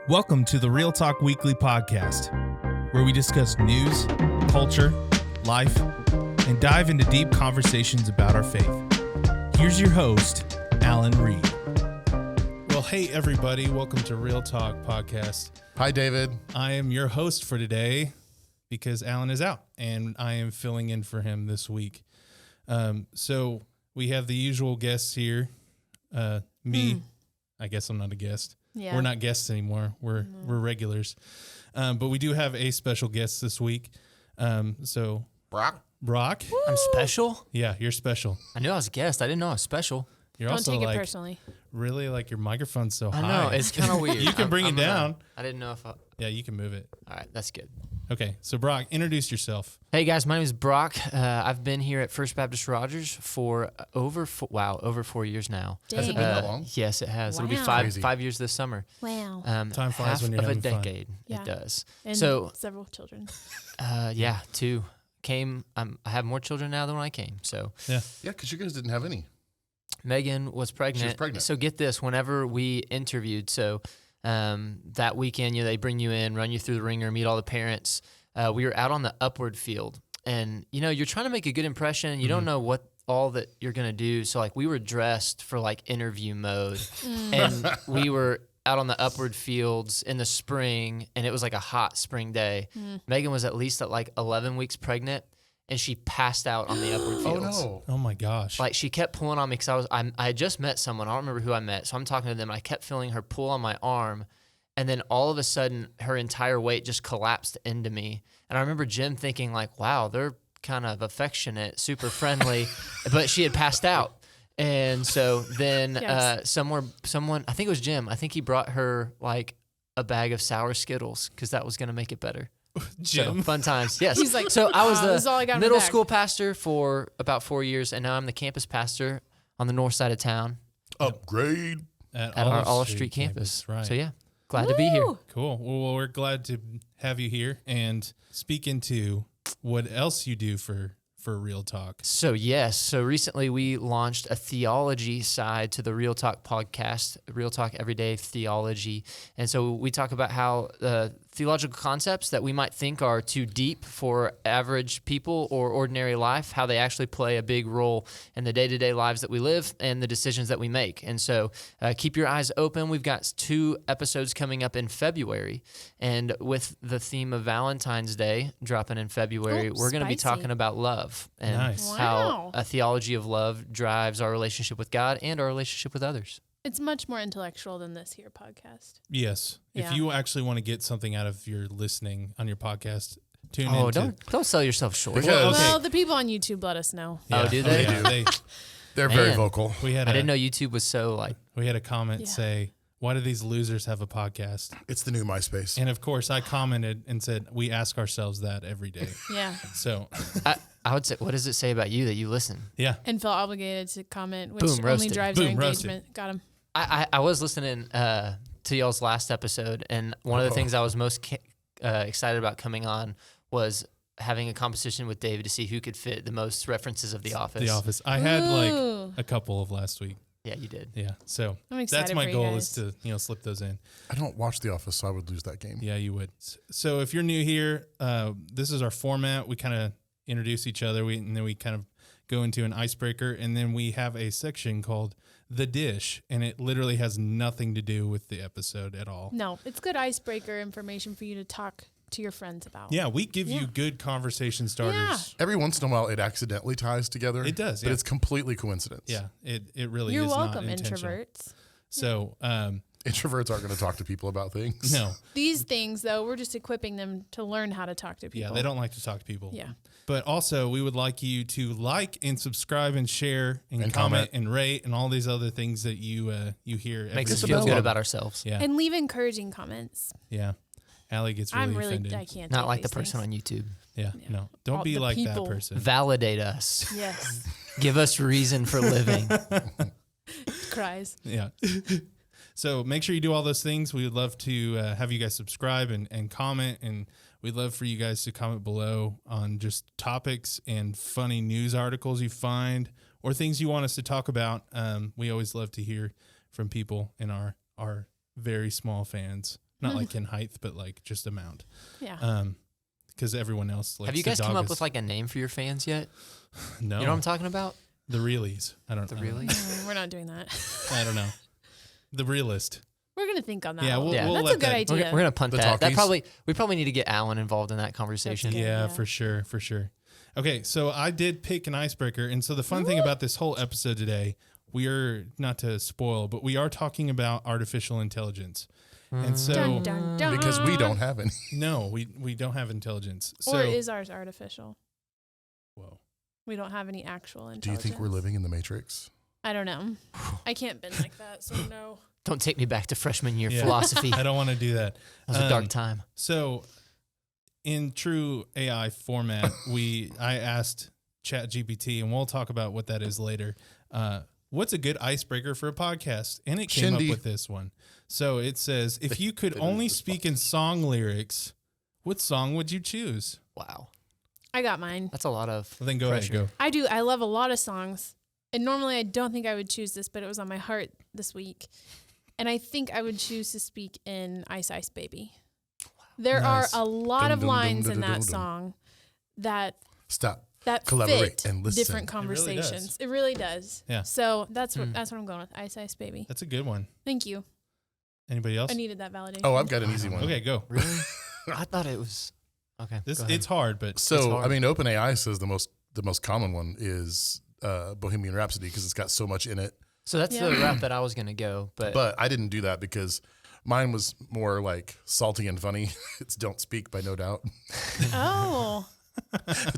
Welcome to the Real Talk Weekly podcast, where we discuss news, culture, life, and dive into deep conversations about our faith. Here's your host, Alan Reed. Well, hey, everybody. Welcome to Real Talk podcast. Hi, David. I am your host for today because Alan is out, and I am filling in for him this week. So we have the usual guests here. Me. I guess I'm not a guest. Yeah. We're not guests anymore. We're regulars. But we do have a special guest this week. So Brock. Woo! I'm special? Yeah, you're special. I knew I was a guest. I didn't know I was special. You're Don't also take it like personally. really like your microphone's so high. I know. It's kind of weird. You can bring it down. I didn't know if I... Yeah, you can move it. All right, that's good. Okay, so Brock, introduce yourself. Hey, guys. My name is Brock. I've been here at First Baptist Rogers for over 4 years now. Dang. Has it been that long? Yes, it has. It'll be Wow. Crazy. 5 years this summer. Wow. Time flies half when you're of a having fun. decade. Yeah. It does. And So, several children. yeah, 2. I have more children now than when I came. So Yeah, because you guys didn't have any. Megan was pregnant. She was pregnant. So get this, whenever we interviewed, that weekend, they bring you in, run you through the ringer, meet all the parents. We were out on the upward field, and you're trying to make a good impression. You don't know what all that you're gonna do. So we were dressed for interview mode, and we were out on the upward fields in the spring, and it was a hot spring day. Megan was at least at 11 weeks pregnant, and she passed out on the upward Oh, fields. no. Oh my gosh. She kept pulling on me because I had just met someone. I don't remember who I met. So I'm talking to them. And I kept feeling her pull on my arm. And then all of a sudden, her entire weight just collapsed into me. And I remember Jim thinking wow, they're kind of affectionate, super friendly. But she had passed out. And so then someone, I think it was Jim. I think he brought her a bag of sour Skittles because that was going to make it better. Jim. So, fun times. Yes. He's like, so I was this is all I got in my middle bag. school pastor for about 4 years, and now I'm the campus pastor on the north side of town Upgrade. at our Olive Street campus. Right. So yeah, glad to be here. Woo! Cool. Well, we're glad to have you here and speak into what else you do for Real Talk. So yes, so recently we launched a theology side to the Real Talk podcast, Real Talk Everyday Theology. And so we talk about how theological concepts that we might think are too deep for average people or ordinary life, how they actually play a big role in the day-to-day lives that we live and the decisions that we make. And so keep your eyes open. We've got 2 episodes coming up in February. And with the theme of Valentine's Day dropping in February, we're going to be spicy. talking about love and Nice. how Wow. a theology of love drives our relationship with God and our relationship with others. It's much more intellectual than this here podcast. Yes. Yeah. If you actually want to get something out of your listening on your podcast, tune Oh, in. don't sell yourself short. Because- Okay. Well, the people on YouTube let us know. Oh, do they? Yeah, They're very Man. vocal. we had I a, didn't know YouTube was so we had a comment Yeah. say, "Why do these losers have a podcast?" It's the new MySpace. And of course, I commented and said, "We ask ourselves that every day." Yeah. So, I would say, what does it say about you that you listen? yeah. And felt obligated to comment, which Boom, only roasted. drives Boom, their roasted. engagement. Got him. I was listening to y'all's last episode, and one of the things I was most excited about coming on was having a competition with David to see who could fit the most references of The Office. The Office. I had Ooh. a couple of last week. Yeah, you did. Yeah. So I'm excited that's my for you goal guys. is to slip those in. I don't watch The Office, so I would lose that game. Yeah, you would. So if you're new here, this is our format. We kind of introduce each other, and then we kind of go into an icebreaker, and then we have a section called The Dish, and it literally has nothing to do with the episode at all. No, it's good icebreaker information for you to talk to your friends about. Yeah, we give you Yeah. good conversation starters. Every once in a while, it accidentally ties together. It does, But yeah. it's completely coincidence. Yeah, it really You're is welcome, not intentional. introverts. So, Introverts aren't going to talk to people about things. no. These things, though, we're just equipping them to learn how to talk to people. Yeah, they don't like to talk to people. Yeah. But also, we would like you to like and subscribe and share and, And comment comment. and rate and all these other things that you hear. Makes us every feel week. good about ourselves. Yeah, And leave encouraging comments. yeah. Allie gets really I'm really, offended. I can't. Not take like the these person things. on YouTube. Yeah, Yeah. no. Don't All be the like people. that person. Validate us. Yes. Give us reason for living. Cries. Yeah. So make sure you do all those things. We would love to have you guys subscribe and comment, and we'd love for you guys to comment below on just topics and funny news articles you find or things you want us to talk about. We always love to hear from people and our very small fans. not like in height, but like just amount. Yeah. Because everyone else likes Have you to guys dog come up us. with like a name for your fans yet? No, You know what I'm talking about? the realies. I don't. The I don't- really? We're not doing that. I don't know. The realist. We're gonna think on that. Yeah, one. we'll That's let a good that- idea. We're gonna punt The that. talkies? We probably need to get Alan involved in that conversation. good. Yeah, Yeah. for sure, for sure. Okay, so I did pick an icebreaker, and so the fun thing about this whole episode today, we are not to spoil, but we are talking about artificial intelligence, and so Dun, dun, dun. Because we don't have any. no, we don't have intelligence. So Or is ours artificial? whoa, We don't have any actual Do you intelligence. think we're living in the Matrix? I don't know. I can't bend like that, so no. Don't take me back to freshman year Yeah. philosophy. I That don't want to do that. was a dark time. So, in true AI format, I asked ChatGPT, and we'll talk about what that is later. What's a good icebreaker for a podcast? And it came Shindy. up with this one. So it says, if you could only speak in song lyrics, what song would you choose? Wow, I got mine. that's a lot of. Well, then go pressure. ahead, go. I do. I love a lot of songs. And normally I don't think I would choose this, but it was on my heart this week. And I think I would choose to speak in Ice Ice Baby. There Nice. are a lot Dum, of dum, dum, lines dum, in dum, that dum. song that Stop. that Collaborate fit and listen. different It really does. conversations. It really does. Yeah. So that's what I'm going with. Ice Ice Baby. That's a good one. Thank you. Anybody else? I needed that validation. Oh, I've got an easy one. Okay, go. Really? I thought it was. Okay. This go ahead. it's hard, but It's So, hard. I mean, OpenAI says the most common one is Bohemian Rhapsody because it's got so much in it. So that's Yeah. the route that I was gonna go, But I didn't do that because mine was more like salty and funny. It's Don't Speak by No Doubt. Oh.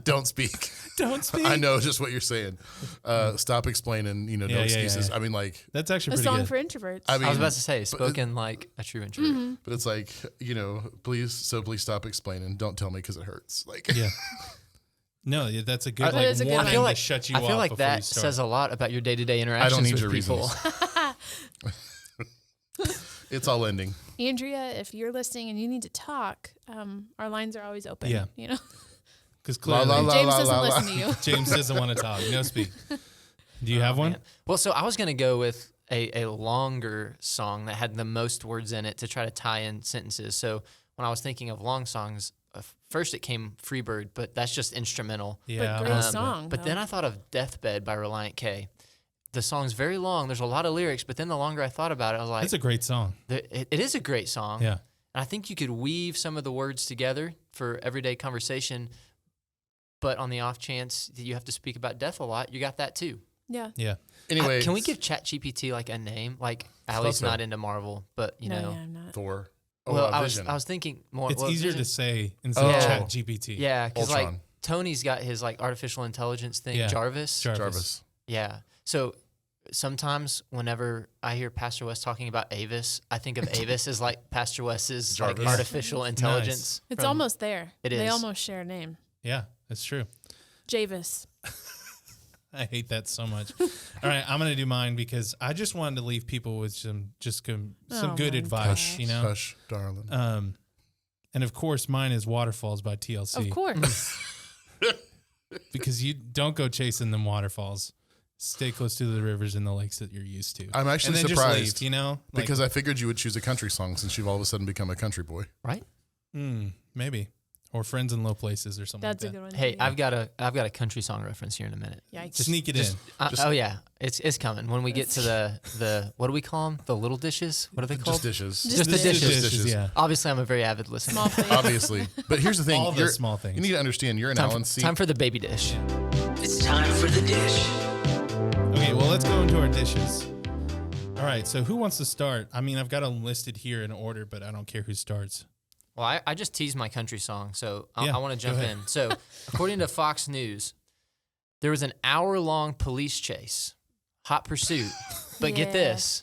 Don't speak. don't speak. I know just what you're saying. Stop explaining, no Yeah, yeah, excuses. yeah. I mean, like, That's actually A pretty song good. for introverts. I mean, I was about to say spoken like a true introvert. but it's like, please stop explaining. Don't tell me because it hurts. Like, Yeah. No, yeah, that's a good That like is a good warning one. I feel like to shut you I feel off like before you that start. says a lot about your day-to-day interactions need with your people. it's all ending. Andrea, if you're listening and you need to talk, our lines are always open. Yeah. You know, Because La, clearly la, la. James doesn't listen to you. James doesn't want to talk. No speak. Do you have one? Man. Well, so I was gonna go with a longer song that had the most words in it to try to tie in sentences. So when I was thinking of long songs, first it came Freebird, but that's just instrumental. Yeah. But great I'll- song. But though. then I thought of Deathbed by Reliant K. The song's very long. There's a lot of lyrics, but then the longer I thought about it, I was like, It's a great song. it is a great song. Yeah. And I think you could weave some of the words together for everyday conversation, but on the off chance that you have to speak about death a lot, you got that too. Yeah. Yeah. Anyway, Can we give ChatGPT like a name? Like Allie's so. not into Marvel, but you know. Yeah, I'm not. Thor. Well, I was Vision. I was thinking more. It's well, easier Vision- to say instead of Oh. Chat GPT. Yeah, because like Ultron. Tony's got his like artificial intelligence thing, Yeah. Jarvis. Jarvis. Yeah. So sometimes whenever I hear Pastor West talking about Avis, I think of Avis as like Pastor West's like Jarvis. artificial intelligence. It's from- almost there. It They is. almost share a name. Yeah, that's true. Javis. I hate that so much. All right, I'm gonna do mine because I just wanted to leave people with some Oh good my advice, gosh. you know. Hush, darling. And of course, mine is Waterfalls by TLC. Of course. Because you don't go chasing them waterfalls. Stay close to the rivers and the lakes that you're used to. I'm actually and then surprised just leave, you know, like, because I figured you would choose a country song since you've all of a sudden become a country boy. Right? Maybe, or Friends in Low Places or something. That's a like good one. Hey, too. I've got a country song reference here in a minute. Yikes. that. Sneak it in. Oh yeah, it's coming when we get to the what do we call them? The little dishes? What are they called? Just dishes. Just Just the dishes. dishes. Yeah. Obviously, I'm a very avid listener. Small plate. Obviously. But here's the thing. All the small things. You need to understand you're an Time Allen for, C. time for the baby dish. It's time for the dish. Okay, well, let's go into our dishes. All right, so who wants to start? I mean, I've got them listed here in order, but I don't care who starts. Well, I just teased my country song, so Yeah, I want to go jump ahead. in. So, according to Fox News, there was an hour-long police chase, hot pursuit. But get Yeah. this,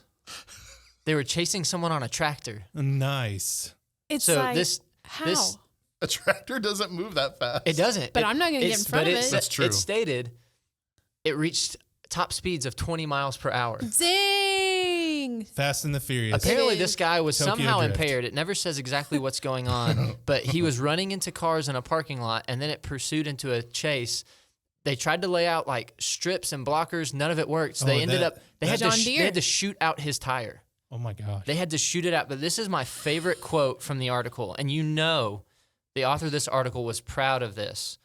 they were chasing someone on a tractor. Nice. It's So like, this how? this A tractor doesn't move that fast. it doesn't. But It- I'm not gonna get it's- in front but of it. That's true. It stated it reached top speeds of 20 miles per hour. Dang. Fast and the Furious. Apparently, is. this guy was Tokyo somehow Drift. impaired. It never says exactly what's going on, but he was running into cars in a parking lot, and then it pursued into a chase. They tried to lay out like strips and blockers. None of it worked. So Oh, they ended that- up they had John to Deere. they had to shoot out his tire. Oh my gosh. They had to shoot it out. But this is my favorite quote from the article. And the author of this article was proud of this.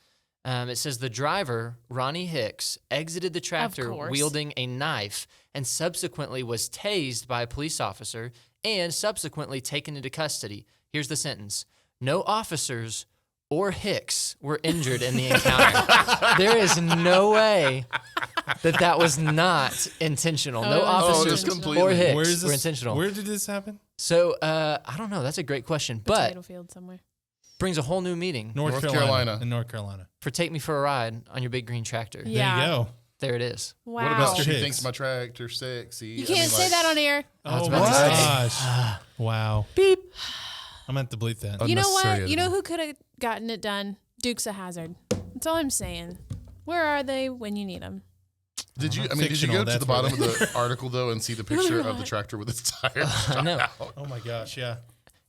It says, the driver, Ronnie Hicks, exited the tractor wielding a knife and subsequently was tased by a police officer and subsequently taken into custody. Here's the sentence. No officers or Hicks were injured in the encounter. There is no way that was not intentional. No officers or Hicks were intentional. Where did this happen? So, I don't know. That's a great question. Potato But field somewhere. brings a whole new meaning North Carolina. In North Carolina. for Take Me for a Ride on your big green tractor. Yeah. There you go. There it is. Wow. What about Mr. she Hicks. thinks my tractor's sexy? You can't say that on air. Oh my about to say. gosh. Wow. Beep. I'm going to have to bleep that. You know what? Unnecessary You know editing. who could have gotten it done? Dukes of Hazzard. That's all I'm saying. Where are they when you need them? Did you? I mean, did you Fictional, go to that's the bottom where of the article though and see the picture of the tractor with its tires? I know. Oh my gosh. Yeah.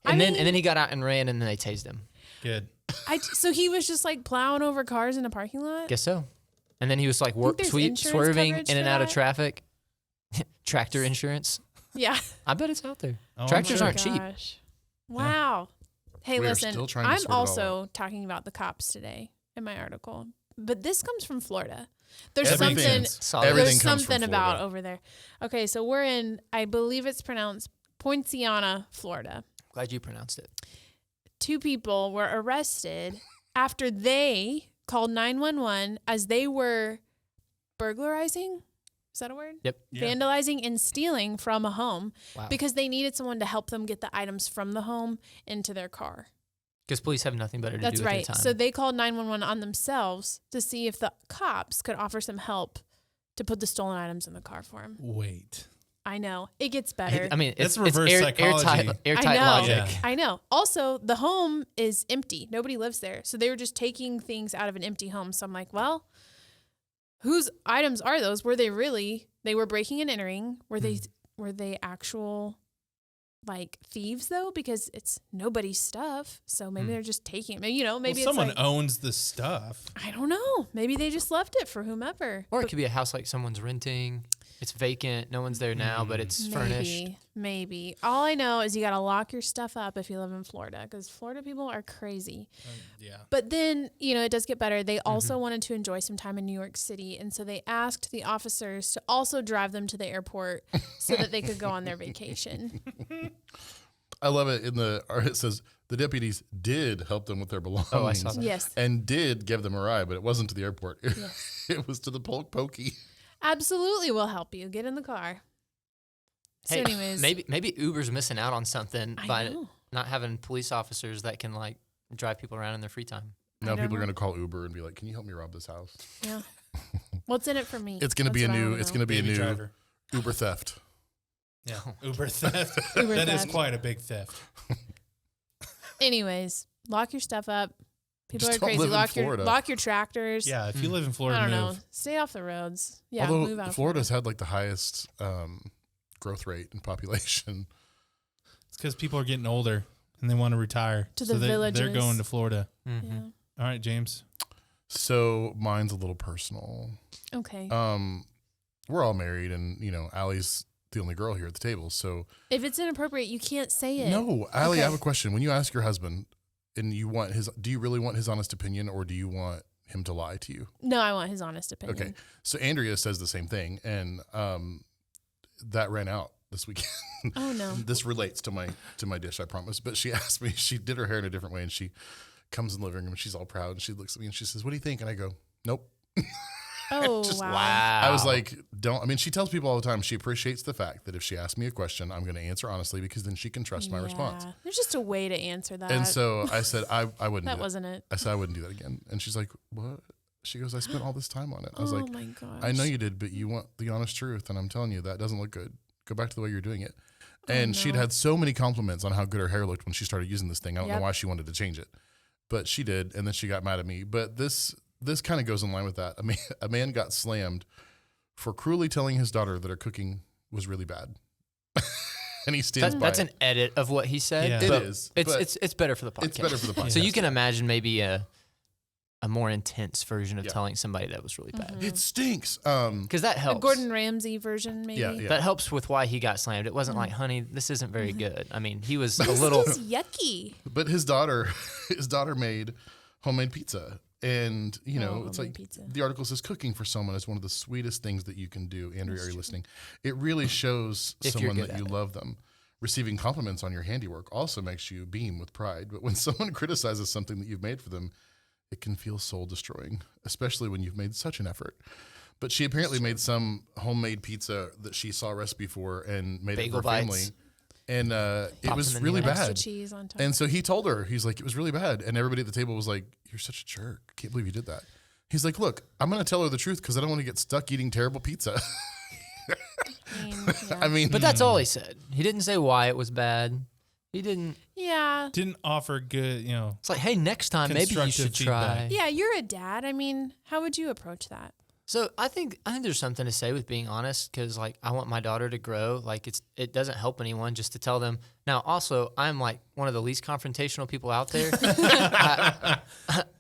I And mean- then he got out and ran, and then they tased him. Good. So he was just like plowing over cars in a parking lot? Guess so. And then he was like there's insurance swerving coverage in and for out of that? traffic. Tractor insurance. Yeah. I bet it's out there. Oh, I'm Tractors sure. aren't cheap. Gosh. Wow. Hey, We are listen. still trying to I'm sort it all also talking about the cops today in my article, but this comes from Florida. There's Everything- something. Solid. Everything There's comes from something about Florida. over there. Okay, so we're in. I believe it's pronounced Poinciana, Florida. Glad you pronounced it. 2 people were arrested after they called 911 as they were burglarizing. Is that a word? Yep. Yeah. Vandalizing and stealing from a home Wow. because they needed someone to help them get the items from the home into their car. Because police have nothing better to That's do with right. their time. So they called 911 on themselves to see if the cops could offer some help to put the stolen items in the car for them. Wait. I know. It gets better. I mean, That's it's reverse psychology. airtight I know. logic. Yeah. I know. Also, the home is empty. Nobody lives there. So they were just taking things out of an empty home. So I'm like, well, whose items are those? Were they really, they were breaking and entering. Were they actual like thieves though? Because it's nobody's stuff. So maybe they're just taking, maybe Well, it's someone like, owns the stuff. I don't know. Maybe they just left it for whomever. Or it could be a house like someone's renting. It's vacant. No one's there now, but it's furnished. Maybe. All I know is you got to lock your stuff up if you live in Florida because Florida people are crazy. Yeah. But then, it does get better. They also wanted to enjoy some time in New York City. And so they asked the officers to also drive them to the airport so that they could go on their vacation. I love it. It says the deputies did help them with their belongings. Oh, I saw that. Yes. And did give them a ride, but it wasn't to the airport. It was to the pokey. Absolutely will help you. Get in the car. So Hey, anyways. maybe Uber's missing out on something I by know. not having police officers that can like drive people around in their free time. Now don't people are know. going to call Uber and be like, "Can you help me rob this house?" Yeah. What's in it for me? It's going to be That's a what I new. wanna It's know. going to be a Baby new driver. Uber theft. Yeah. Uber theft. Uber That is theft. quite a big theft. Anyways, lock your stuff up. People Just are don't crazy. live in Florida. Lock your tractors. Yeah. If you live in Florida, I don't know. move. Stay off the roads. Yeah, Although move out of Florida's had like the highest growth rate in population. It's because people are getting older and they want to retire. To so the they're villages. going to Florida. Mm-hmm. Yeah. All right, James. So mine's a little personal. Okay. We're all married, and Allie's the only girl here at the table. So If it's inappropriate, you can't say it. no, Allie, Okay. I have a question. When you ask your husband, and you want do you really want his honest opinion, or do you want him to lie to you? No, I want his honest opinion. Okay. So Andrea says the same thing, and that ran out this weekend. Oh no. This relates to my dish, I promise. But she asked me, she did her hair in a different way, and she comes in the living room and she's all proud and she looks at me and she says, "What do you think?" And I go, "Nope." Oh Just wow. Wow. I was like, don't. I mean, she tells people all the time she appreciates the fact that if she asks me a question, I'm going to answer honestly because then she can trust my response. Yeah. There's just a way to answer that. And so I said, I wouldn't that do that. wasn't it. I said, I wouldn't do that again. And she's like, "What?" She goes, "I spent all this time on it." I was Oh like, my gosh. "I know you did, but you want the honest truth. And I'm telling you, that doesn't look good. Go back to the way you're doing it." And she'd no. had so many compliments on how good her hair looked when she started using this thing. I don't know Yep. why she wanted to change it, but she did. And then she got mad at me. But this kind of goes in line with that. A man got slammed for cruelly telling his daughter that her cooking was really bad. And he stands by That's it. an edit of what he said. Yeah. It but is, It's but it's better for the podcast. It's better for the podcast. So you can imagine maybe a more intense version of telling somebody that was really bad. It stinks. Because that A helps. Gordon Ramsay version, maybe. Yeah. That helps with why he got slammed. It wasn't like, honey, this isn't very good. I mean, he was a little. It's yucky. But his daughter made homemade pizza. And, you know, it's homemade like pizza. the article says cooking for someone is one of the sweetest things that you can do. Andrea, are you listening? It really shows If you're someone good that at you it. love them. Receiving compliments on your handiwork also makes you beam with pride. But when someone criticizes something that you've made for them, it can feel soul destroying, especially when you've made such an effort. But she apparently made some homemade pizza that she saw a recipe for and made Bagel it for her family. bites. And it Popped was them in really there. Extra bad. cheese on top. And so he told her, he's like, it was really bad. And everybody at the table was like, you're such a jerk. Can't believe you did that. He's like, look, I'm going to tell her the truth because I don't want to get stuck eating terrible pizza. I mean, But that's all he said. He didn't say why it was bad. He didn't. Yeah. Didn't offer good, It's like, hey, next time maybe you Constructive should try. feedback. Yeah, you're a dad. I mean, how would you approach that? So I think there's something to say with being honest, because like I want my daughter to grow. Like it doesn't help anyone just to tell them. Now also I'm like one of the least confrontational people out there.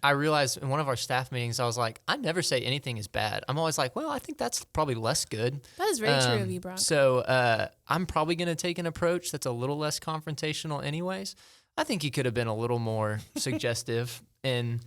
I realized in one of our staff meetings I was like, I never say anything is bad. I'm always like, well, I think that's probably less good. That is very true of you, Brock. So I'm probably going to take an approach that's a little less confrontational anyways. I think he could have been a little more suggestive and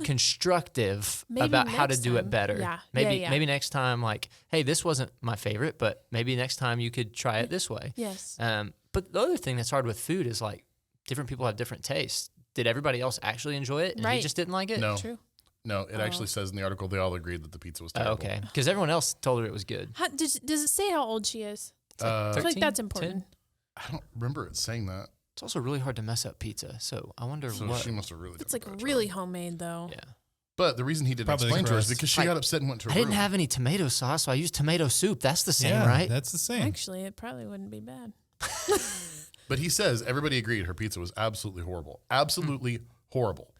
constructive Maybe about how to next do it time. better. Yeah. Maybe Yeah. maybe next time, like, hey, this wasn't my favorite, but maybe next time you could try it this way. Yes. But the other thing that's hard with food is like different people have different tastes. Did everybody else actually enjoy it and he Right. just didn't like it? no, True. no, it actually says in the article they all agreed that the pizza was Oh, terrible. okay. Because everyone else told her it was good. Does it say how old she is? I feel like 13, that's 10? important. I don't remember it saying that. It's also really hard to mess up pizza. So I wonder So what. she must have really It's done like a bad really job. homemade, though. Yeah. But the reason he didn't Probably the explain to her is crust. because she got upset and went to her I didn't room. have any tomato sauce, so I used tomato soup. That's the same, Yeah, right? that's the same. Actually, it probably wouldn't be bad. But he says everybody agreed her pizza was absolutely horrible. Absolutely horrible.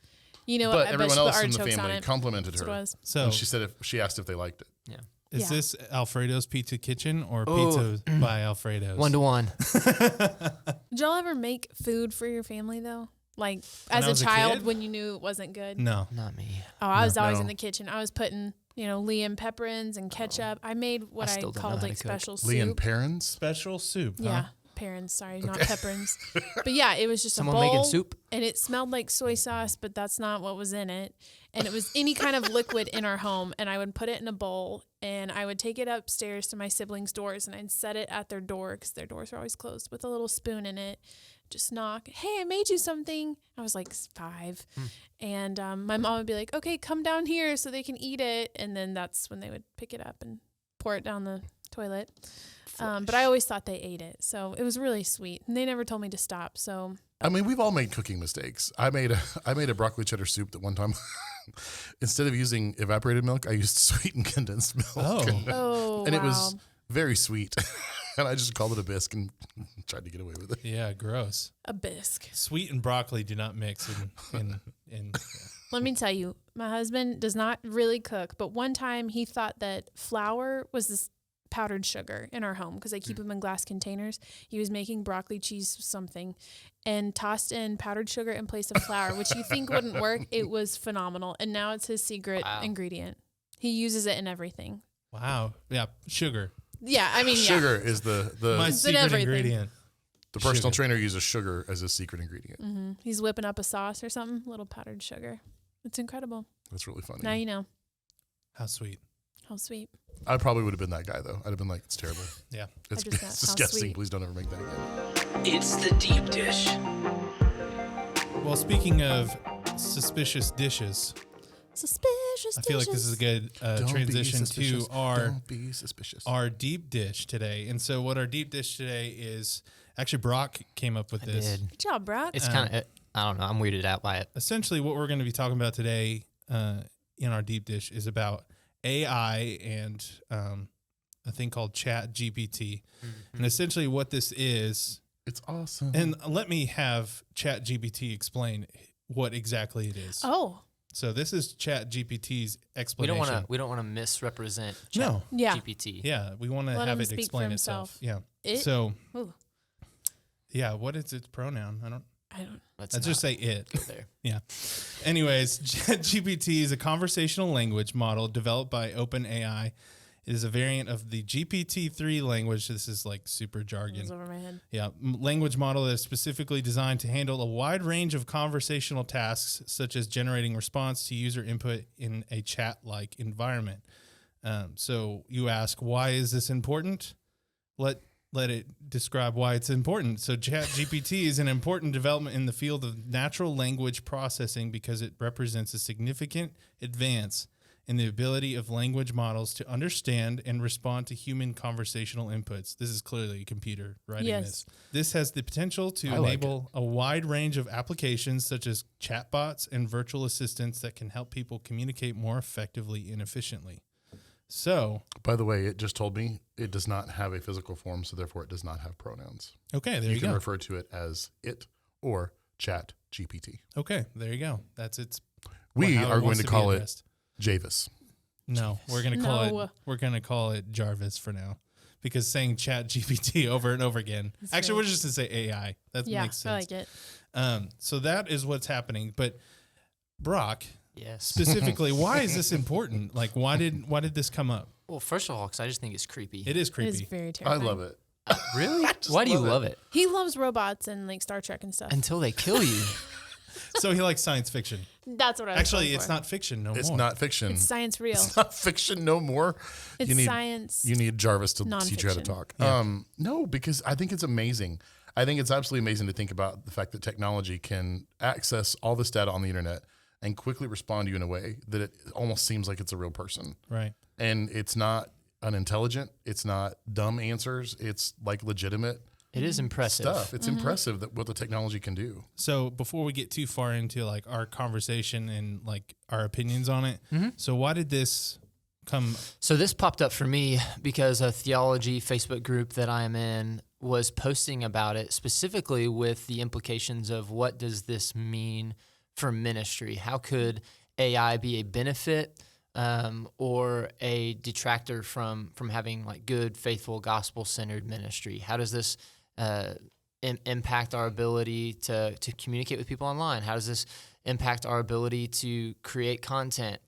You know But what? I bet everyone she put else in the artichokes on family it. complimented That's her. what it was. So And she said she asked if they liked it. Yeah. is Yeah. this Alfredo's Pizza Kitchen or Oh. Pizza by Alfredo's? 1-to-1. Did y'all ever make food for your family, though? Like, When as I a was a child, kid? when you knew it wasn't good? No. Not me. Oh, I was always No. in the kitchen. I was putting, Liam pepperins and ketchup. I made what I I, still don't know called how like to cook. special Leanne soup. Perrins? Special soup. Yeah, Huh? parents. Sorry, not pepperins. But yeah, it was just Someone a bowl, making soup? and it smelled like soy sauce, but that's not what was in it. And it was any kind of liquid in our home, and I would put it in a bowl, and I would take it upstairs to my siblings' doors, and I'd set it at their door because their doors were always closed, with a little spoon in it. Just knock. Hey, I made you something. I was like 5, and my mom would be like, "Okay, come down here so they can eat it," and then that's when they would pick it up and pour it down the toilet. But I always thought they ate it, so it was really sweet, and they never told me to stop. So I mean, we've all made cooking mistakes. I made a broccoli cheddar soup that one time, instead of using evaporated milk, I used sweetened condensed milk. Oh. And wow. it was very sweet. And I just called it a bisque and tried to get away with it. Yeah, gross. a bisque. Sweet and broccoli do not mix in Let me tell you, my husband does not really cook, but one time he thought that flour was this powdered sugar in our home because I keep them in glass containers. He was making broccoli cheese something and tossed in powdered sugar in place of flour, which you think wouldn't work. It was phenomenal. And now it's his secret ingredient. He uses it in everything. Wow. Yeah, sugar. Yeah, I mean, Sugar is the My It's in secret everything. ingredient. the personal sugar. trainer uses sugar as a secret ingredient. yeah. He's whipping up a sauce or something, little powdered sugar. It's incredible. That's really funny. Now you know. How sweet. How sweet. I probably would have been that guy though. I'd have been like, it's terrible. Yeah. It's, just got it's how disgusting. sweet. Please don't ever make that again. It's the deep dish. Well, speaking of suspicious dishes, Suspicious I feel like this is a good Don't be transition to suspicious. our Don't be suspicious. our deep dish today. And so what our deep dish today is, actually Brock came up with I this. did. Good job, Brock. It's kind of, I don't know. I'm weirded out by it. Essentially what we're going to be talking about today in our deep dish is about AI and a thing called ChatGPT. And essentially what this is, It's awesome. and let me have ChatGPT explain what exactly it is. Oh, So this is ChatGPT's We explanation. don't want to misrepresent No. yeah. GPT. Yeah, we want to Let have him it speak for explain itself. himself. Yeah. It- So, Ooh. yeah, what is its pronoun? I don't. Let's just say it. go there. Yeah. Anyways, ChatGPT is a conversational language model developed by OpenAI. It is a variant of the GPT-3 language. This is like super jargon. It's over my head. Yeah, language model that is specifically designed to handle a wide range of conversational tasks, such as generating response to user input in a chat-like environment. So you ask, why is this important? Let it describe why it's important. So ChatGPT is an important development in the field of natural language processing because it represents a significant advance in the ability of language models to understand and respond to human conversational inputs. This is clearly a computer writing this. This has the potential to enable a wide range of applications such as chatbots and virtual assistants that can help people communicate more effectively and efficiently. So, by the way, it just told me it does not have a physical form, so therefore it does not have pronouns. Okay, there you go. You can refer to it as it or ChatGPT. Okay, there you go. That's its. We how it are going wants to be call it addressed. Javis. No, we're gonna call it Jarvis for now, because saying ChatGPT over and over again. Actually, we're just gonna say AI. That makes sense. I like it. So that is what's happening. But Brock, Yes. specifically, why is this important? Like, why did this come up? Well, first of all, because I just think it's creepy. It is It creepy. is very I terrifying. love it. Really? Why do you love it? He loves robots and like Star Trek and stuff. Until they kill you. So he likes science fiction. That's what I was Actually, going it's for. not fiction no It's more. not fiction. It's science real. It's not fiction no more. It's you need, science. You need Jarvis to teach you how to nonfiction. talk. Yeah. No, because I think it's amazing. I think it's absolutely amazing to think about the fact that technology can access all this data on the internet and quickly respond to you in a way that it almost seems like it's a real person. Right. And it's not unintelligent. It's not dumb answers. It's like legitimate It is impressive. stuff. It's impressive that what the technology can do. So before we get too far into like our conversation and like our opinions on it, so why did this come? So this popped up for me because a theology Facebook group that I am in was posting about it, specifically with the implications of what does this mean for ministry? How could AI be a benefit or a detractor from having like good, faithful, gospel-centered ministry? How does this impact our ability to communicate with people online? How does this impact our ability to create content,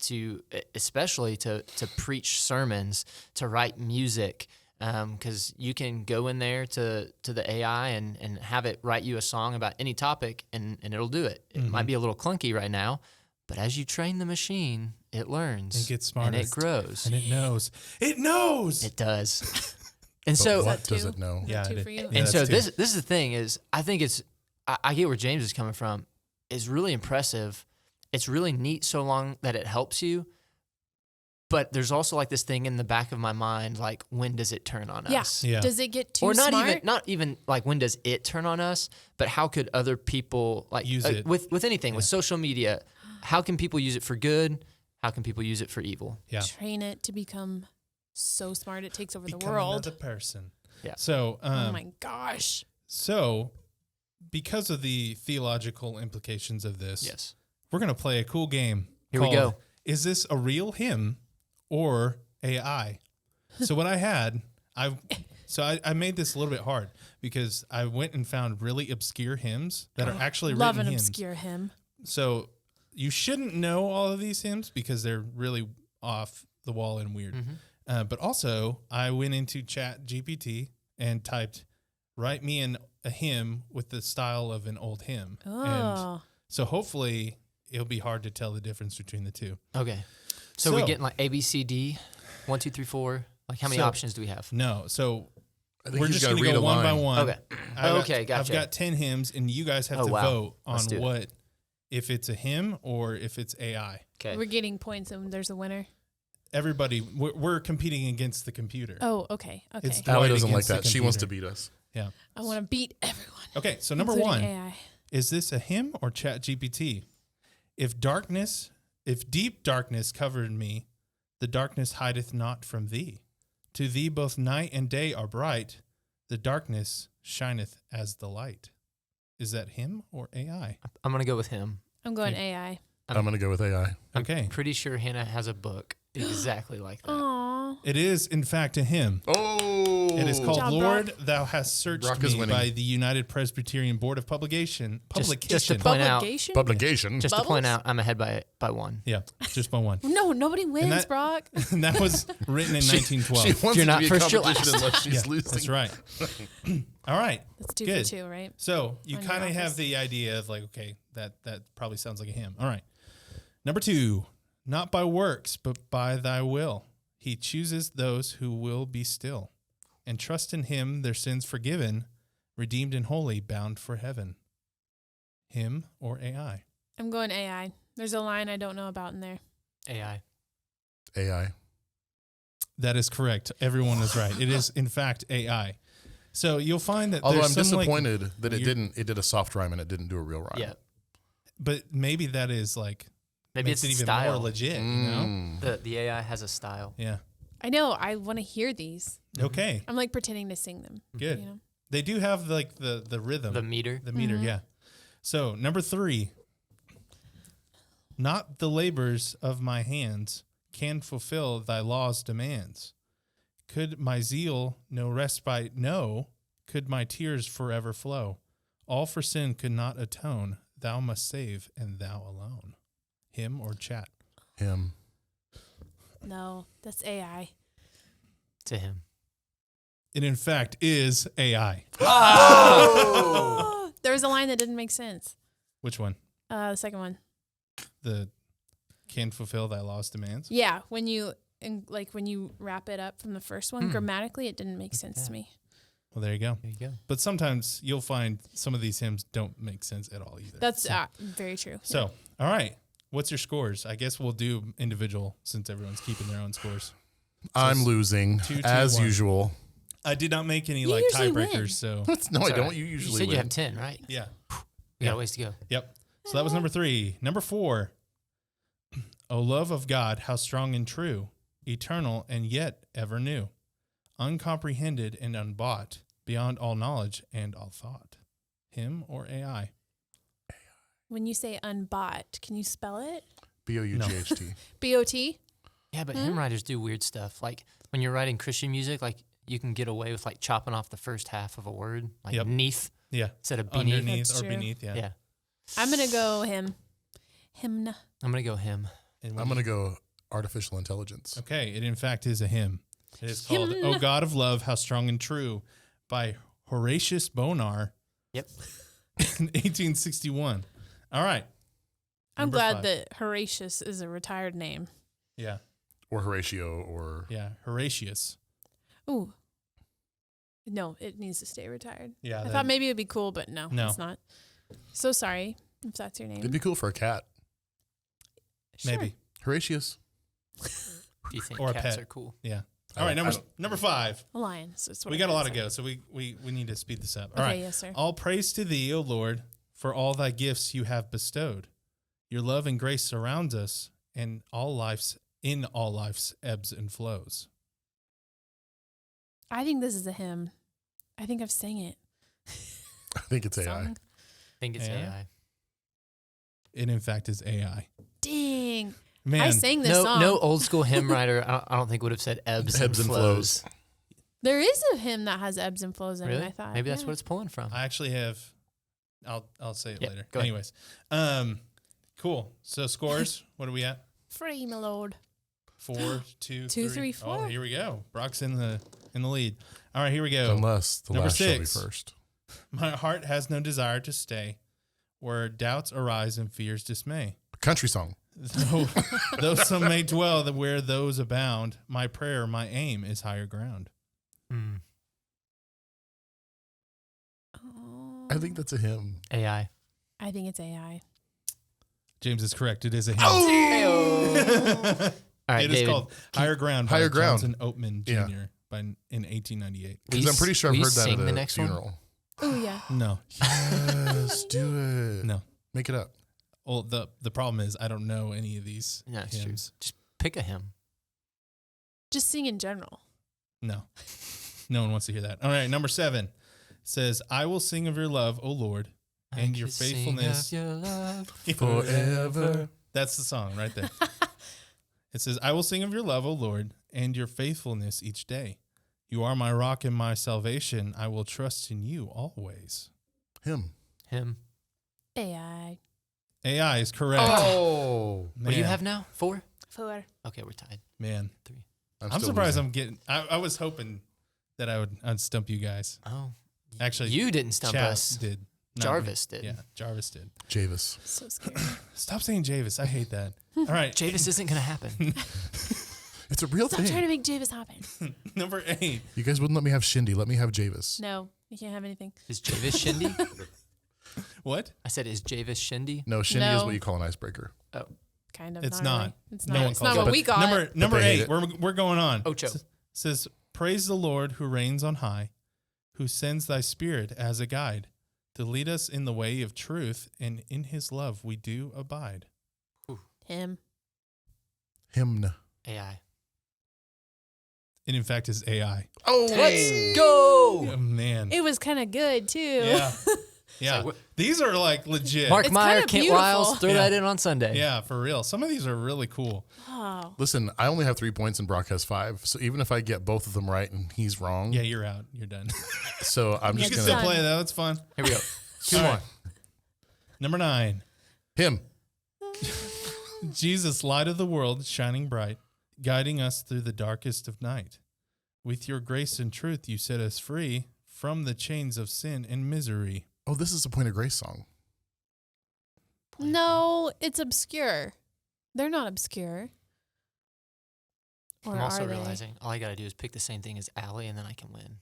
especially to preach sermons, to write music? Because you can go in there to the AI and have it write you a song about any topic, and it'll do it. It might be a little clunky right now, but as you train the machine, it learns. It gets smarter. And it grows. And it knows. It knows. It does. And But so, what that does two? it know? Yeah, Two it- for you? yeah, and so that's this is the thing is, I think I get where James is coming from. It's really impressive. It's really neat so long that it helps you. But there's also like this thing in the back of my mind, like, when does it turn on Yeah. us? Yeah. Does it get too Or not smart? even like when does it turn on us, but how could other people like Use it. with anything, with social media? How can people use it for good? How can people use it for evil? Yeah. Train it to become so smart it takes over the Become world. another person. Yeah. So, Oh my gosh. so because of the theological implications of this, Yes. we're going to play a cool game. Here we called, go. Is this a real him or AI? So what I had, I made this a little bit hard because I went and found really obscure hymns that are actually Love written an hymns. obscure hymn. So you shouldn't know all of these hymns because they're really off the wall and weird. But also, I went into ChatGPT and typed, write me a hymn with the style of an old hymn. And Oh. so hopefully it'll be hard to tell the difference between the two. Okay. So we're getting like A, B, C, D, 1, 2, 3, 4. Like how many options do we have? No, so I think we're he's just gotta going to read go a one by line. one. Okay. Okay, I've gotcha. got 10 hymns, and you guys have Oh, to wow. vote on Let's do it. if it's a hymn or if it's AI. Okay. We're getting points and there's a winner. Everybody, we're competing against the computer. Oh, okay. Okay. It's Allie Dwight doesn't like against the that. She wants to computer. beat us. Yeah. I want to beat everyone. Okay, so number including one, AI. is this a hymn or ChatGPT? If deep darkness covered me, the darkness hideth not from thee. To thee both night and day are bright, the darkness shineth as the light. Is that him or AI? I'm going to go with him. I'm going AI. I'm going to go with AI. Okay. Pretty sure Hannah has a book exactly like that. Aww. It is, in fact, a hymn. Oh, It is called Job, Lord, Brock. Thou Hast Searched Brock is Me winning. by the United Presbyterian Board of Publication. Just to point out, Publication? Publication. just to point Bubbles? out, I'm ahead by one. Yeah, just by one. No, nobody wins, that- Brock. And that was written in 1912. She wants You're it not to be a first, you're competition last. unless she's Yeah, losing. that's right. All right. That's 2 Good. for 2, right? So you On your kind of have office. the idea of like, okay, that probably sounds like a hymn. All right. Number 2, not by works, but by thy will. He chooses those who will be still and trust in him, their sins forgiven, redeemed and holy, bound for heaven. Him or AI? I'm going AI. There's a line I don't know about in there. AI. AI. That is correct. Everyone is right. It is, in fact, AI. So you'll find that Although I'm there's some, like, disappointed that it weird- didn't. It did a soft rhyme and it didn't do a real rhyme. Yeah. but maybe that is like, Maybe makes it's it even style. more legit, you know? Mm. The AI has a style. Yeah. I know. I want to hear these. Okay. I'm like pretending to sing them. Good. You know? They do have like the rhythm. The meter. The meter, yeah. So, number 3, not the labors of my hands can fulfill thy law's demands. Could my zeal no respite know? Could my tears forever flow? All for sin could not atone. Thou must save, and thou alone. Him or chat? Him. No, that's AI. To him. It, in fact, is AI. Oh! There was a line that didn't make sense. Which one? The second one. The can fulfill thy law's demands? Yeah, when you wrap it up from the first one, grammatically, it didn't make sense to me. Well, there you go. There you go. But sometimes you'll find some of these hymns don't make sense at all either. That's very true. So, all right. What's your scores? I guess we'll do individual since everyone's keeping their own scores. I'm losing 2, 2, as 1. usual. I did not make any You like usually win. tiebreakers, so No, I It's all don't. right. You You usually said win. you have 10, right? yeah. We got a ways to go. Yep. So that was number 3. Number 4. O love of God, how strong and true, eternal and yet ever new, uncomprehended and unbought, beyond all knowledge and all thought. Him or AI? When you say unbought, can you spell it? BOUGHT. B-O-T? Yeah, but hymn writers do weird stuff. Like when you're writing Christian music, like you can get away with like chopping off the first half of a word, like Yep. neath Yeah. instead of beneath. Underneath That's or true. beneath, yeah. Yeah. I'm going to go him. Hymn. I'm going to go him. And I'm going to go artificial intelligence. Okay, it in fact is a hymn. It is called O God of Love, How Strong and True by Horatius Bonar Yep. in 1861. All right. I'm Number glad 5. that Horatius is a retired name. Yeah, Or Horatio or... yeah, Horatius. Ooh. No, it needs to stay retired. Yeah, I that- thought maybe it would be cool, but no, No. it's not. So sorry if that's your name. It'd be cool for a cat. Sure. maybe. Horatius. Do you think Or a cats pet. are cool? Yeah. I All right, don't- I don't- number 5. A lion. So it's what We I got a lot meant to say. go, so we need to speed this up. All Okay, right. yes, sir. All praise to thee, O Lord, for all thy gifts you have bestowed. Your love and grace surrounds us, and in all life's ebbs and flows. I think this is a hymn. I think I've sang it. I think it's AI. Song. I think it's Yeah. AI. It in fact is AI. Dang. Man, I sang this No, song. no old school hymn writer, I don't think would have said ebbs and flows. There is a hymn that has ebbs and flows in Really? it, I thought. Maybe that's yeah. what it's pulling from. I actually have. I'll say it Yep, later. go ahead. Anyways, cool. So scores. What are we at? Free, my lord. 4, 2, 2, 3. 3, 4. Oh, here we go. Brock's in the lead. All right, here we go. Unless the Number last shall be 6. first. My heart has no desire to stay where doubts arise and fears dismay. Country song. Though some may dwell where those abound, my prayer, my aim is higher ground. Hmm. Oh, I think that's a hymn. AI. I think it's AI. James is correct. It is a hymn. All right, It is David. called Higher Ground by Higher Ground. Johnson Oatman Jr. Yeah. In 1898. Because I'm pretty sure I've will you heard that sing at the a next one? funeral. Oh, yeah. No, Yes, do it. no. Make it up. Well, the problem is I don't know any of these Yeah, that's true. hymns. Just pick a hymn. Just sing in general. No, no one wants to hear that. All right, number 7 says, "I will sing of your love, O Lord, and I your could sing faithfulness of your love. Forever. That's the song right there. It says, "I will sing of your love, O Lord, and your faithfulness each day. You are my rock and my salvation. I will trust in you always. Him. AI. AI is correct. Oh. What do you Man. have now? 4? 4. Okay, we're tied. Man, 3. I'm still surprised losing. I'm getting. I was hoping that I'd stump you guys. Oh. Actually, You didn't stump Chat us. did. Not Jarvis me. did. Yeah, Jarvis did. Javis. So scary. Stop saying Javis. I hate that. All right, Javis isn't going to happen. It's a real Stop trying thing. to make Javis happen. number 8. You guys wouldn't let me have Shindy. Let me have Javis. No, you can't have anything. Is Javis Shindy? What? I said, is Javis Shindy? No, Shindy is No. what you call an icebreaker. Oh. Kind of. It's not. not. Really. It's No not. one It's calls not it. what we got. Number they hate 8. it. We're going on. Ocho. Says, praise the Lord who reigns on high, who sends thy spirit as a guide to lead us in the way of truth, and in his love we do abide. Him. Hymn. AI. It in fact is AI. Oh, Let's go. Oh, man. It was kind of good too. Yeah. Yeah. So, These are like legit. Mark It's Meyer, kinda Kent beautiful. Wiles, throw Yeah. that in on Sunday. Yeah, for real. Some of these are really cool. Oh. Listen, I only have 3 points and Brock has 5. So even if I get both of them right and he's wrong, Yeah, you're out. You're done. so I'm You You just can can still gonna Done. play that. That's fun. Here we go. 2 All more. right. Number 9. him. Jesus, light of the world, shining bright, guiding us through the darkest of night. With your grace and truth, you set us free from the chains of sin and misery. Oh, this is a Point of Grace song. No, it's obscure. They're not obscure. Or I'm also are they? realizing all I got to do is pick the same thing as Allie, and then I can win.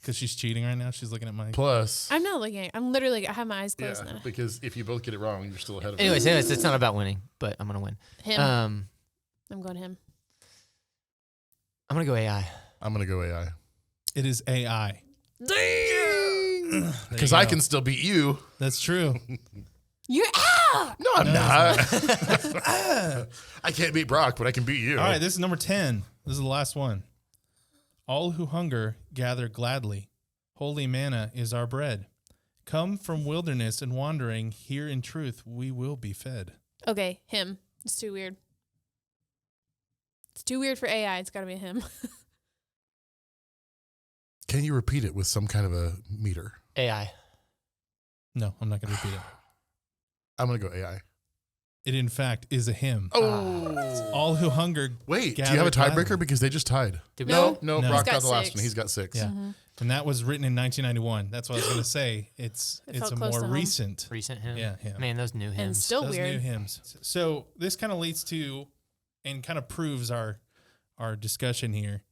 Because she's cheating right now. She's looking at my. Plus, I'm not looking. I'm literally. I have my eyes closed yeah, now. because if you both get it wrong, you're still ahead of Anyways, me. it's not about winning, but I'm going to win. Him. I'm going him. I'm going to go AI. I'm going to go AI. It is AI. Dang! Because I can still beat you. That's true. You're out. No, I'm No, not. I can't beat Brock, but I can beat you. All right, this is number 10. This is the last one. All who hunger gather gladly. Holy manna is our bread. Come from wilderness and wandering, here in truth we will be fed. Okay, him. It's too weird. It's too weird for AI. It's got to be him. Can you repeat it with some kind of a meter? AI. No, I'm not going to repeat it. I'm going to go AI. It, in fact, is a hymn. Oh. All who hunger. Wait, do you gather have a tiebreaker? gladly. Because they just tied. Did we No. No, No. Brock He's got got the last 6. one. He's got 6. Yeah. Mhm. And that was written in 1991. That's what I was going to say. It's It it's felt a close more to home. recent. Recent hymn? Yeah, yeah. Man, those new And hymns. still Those weird. new hymns. So this kind of leads to, and kind of proves our discussion here.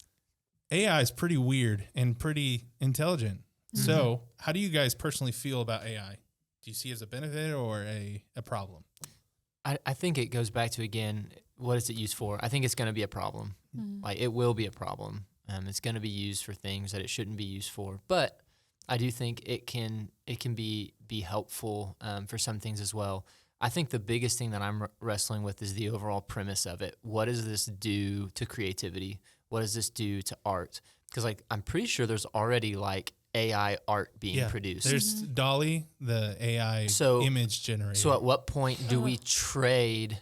AI is pretty weird and pretty intelligent. Mm-hmm. So how do you guys personally feel about AI? Do you see it as a benefit or a problem? I think it goes back to, again, what is it used for? I think it's going to be a problem. Mhm. Like, it will be a problem. It's going to be used for things that it shouldn't be used for. But I do think it can be helpful for some things as well. I think the biggest thing that I'm wrestling with is the overall premise of it. What does this do to creativity? What does this do to art? Because, like, I'm pretty sure there's already, like, AI art being produced. There's Dolly, the AI So- image generator. So at what point do we trade,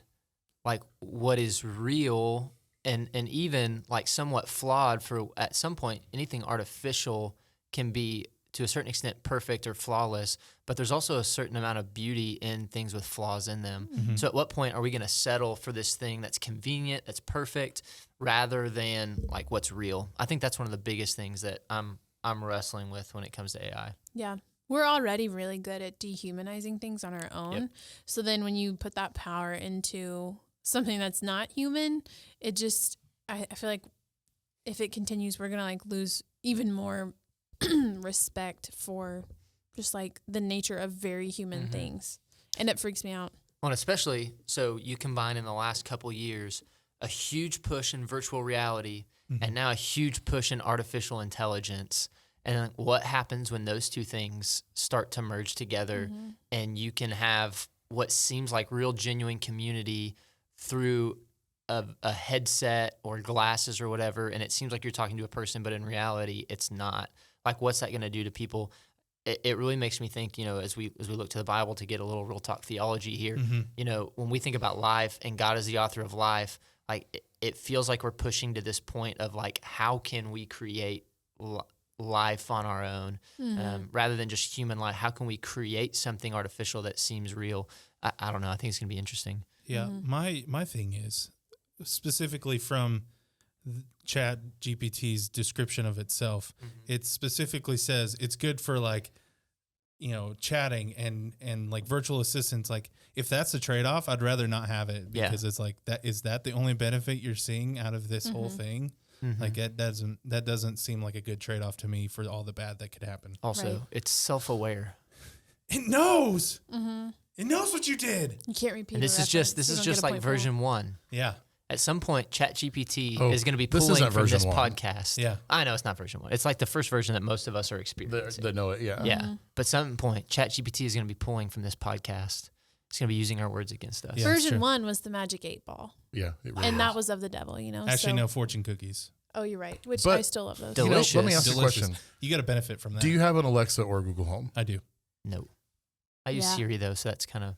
like, what is real and even, like, somewhat flawed for, at some point, anything artificial can be, to a certain extent, perfect or flawless, but there's also a certain amount of beauty in things with flaws in them. Mm-hmm. So at what point are we going to settle for this thing that's convenient, that's perfect, rather than, like, what's real? I think that's one of the biggest things that I'm wrestling with when it comes to AI. Yeah. We're already really good at dehumanizing things on our own. Yep. So then when you put that power into something that's not human, it just, I feel like if it continues, we're going to, like, lose even more respect for just, like, the nature of very human things. And it freaks me out. Well, and especially, so you combine in the last couple years a huge push in virtual reality and now a huge push in artificial intelligence. And, like, what happens when those two things start to merge together and you can have what seems like real genuine community through a headset or glasses or whatever, and it seems like you're talking to a person, but in reality, it's not. Like, what's that going to do to people? It really makes me think, as we look to the Bible to get a little real talk theology here, when we think about life and God is the author of life, like, it feels like we're pushing to this point of like, how can we create life on our own rather than just human life? How can we create something artificial that seems real? I don't know. I think it's going to be interesting. Yeah. My thing is specifically from ChatGPT's description of itself, it specifically says it's good for like, chatting and like virtual assistants. Like if that's the trade-off, I'd rather not have it because it's like is that the only benefit you're seeing out of this whole thing? Like that doesn't seem like a good trade-off to me for all the bad that could happen. Also, it's self-aware. It knows. It knows what you did. You can't repeat. And this is just like version 1. Yeah. At some point, ChatGPT is going to be this pulling isn't from this version 1. podcast. Yeah. I know it's not version 1. It's like the first version that most of us are experiencing. That know it, yeah. Yeah. But at some point, ChatGPT is going to be pulling from this podcast. It's going to be using our words against us. Yeah, that's Version true. 1 was the magic 8-ball. Yeah, it really And is. that was of the devil, Actually, no fortune cookies. Oh, you're right. Which But- I still love those. Delicious. Let me ask you a Delicious. question. You got to benefit from that. Do you have an Alexa or Google Home? I do. No. I use Yeah. Siri, though, so that's kind of...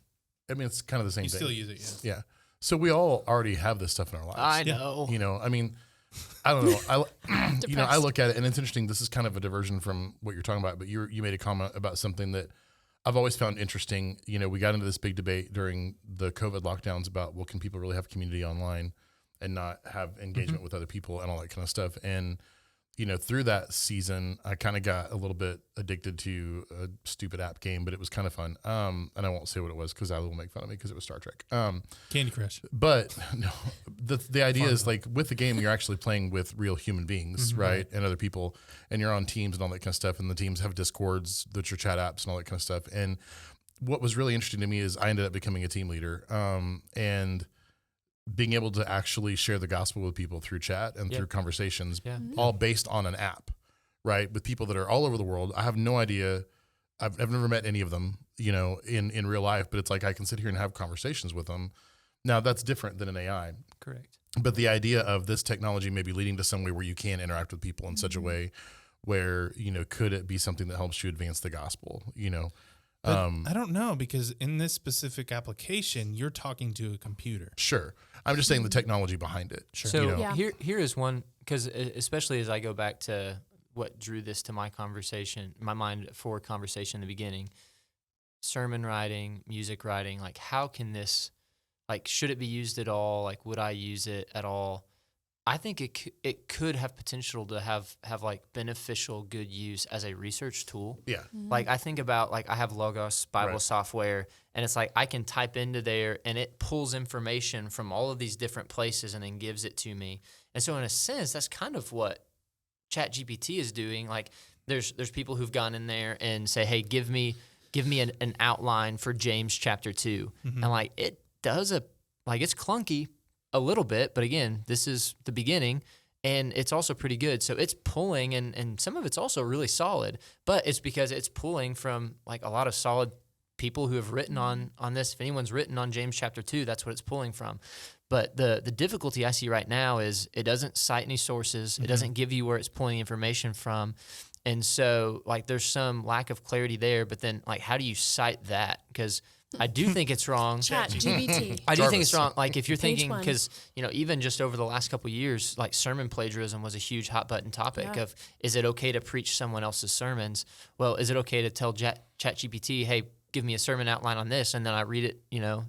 I mean, it's kind of the same You thing. still use it, yeah. Yeah. So we all already have this stuff in our lives. I Yeah. know. I mean, I don't know. I Depressed. look at it, and it's interesting. This is kind of a diversion from what you're talking about, but you made a comment about something that I've always found interesting. We got into this big debate during the COVID lockdowns about, well, can people really have community online and not have engagement with other people and all that kind of stuff? And, through that season, I kind of got a little bit addicted to a stupid app game, but it was kind of fun. And I won't say what it was because Ali will make fun of me because it was Star Trek. Candy Crush. But no, the idea is like with the game, you're actually playing with real human beings, right? And other people, and you're on teams and all that kind of stuff. And the teams have Discords, that your chat apps and all that kind of stuff. And what was really interesting to me is I ended up becoming a team leader, and being able to actually share the gospel with people through chat and through conversations, all based on an app, right? With people that are all over the world. I have no idea. I've never met any of them, in real life, but it's like I can sit here and have conversations with them. Now that's different than an AI. Correct. But the idea of this technology maybe leading to somewhere where you can interact with people in such a way where, could it be something that helps you advance the gospel, But I don't know, because in this specific application, you're talking to a computer. Sure. I'm just saying the technology behind it. Sure. So Yeah. here is one, because especially as I go back to what drew this to my mind for conversation in the beginning, sermon writing, music writing, like how can this, like should it be used at all? Like would I use it at all? I think it could have potential to have like beneficial good use as a research tool. Yeah. Like I think about like I have Logos Bible Right. software, and it's like I can type into there and it pulls information from all of these different places and then gives it to me. And so in a sense, that's kind of what ChatGPT is doing. Like there's people who've gone in there and say, hey, give me an outline for James chapter 2. And like it does it's clunky a little bit, but again, this is the beginning, and it's also pretty good. So it's pulling, and some of it's also really solid, but it's because it's pulling from like a lot of solid people who have written on this. If anyone's written on James chapter 2, that's what it's pulling from. But the difficulty I see right now is it doesn't cite any sources. It doesn't give you where it's pulling information from. And so like there's some lack of clarity there, but then like how do you cite that? Because I do think it's wrong. ChatGPT. I do think Jarvis. it's wrong. Like if you're Page thinking, one. because even just over the last couple of years, like sermon plagiarism was a huge hot button topic Yeah. of, is it okay to preach someone else's sermons? Well, is it okay to tell ChatGPT, hey, give me a sermon outline on this, and then I read it,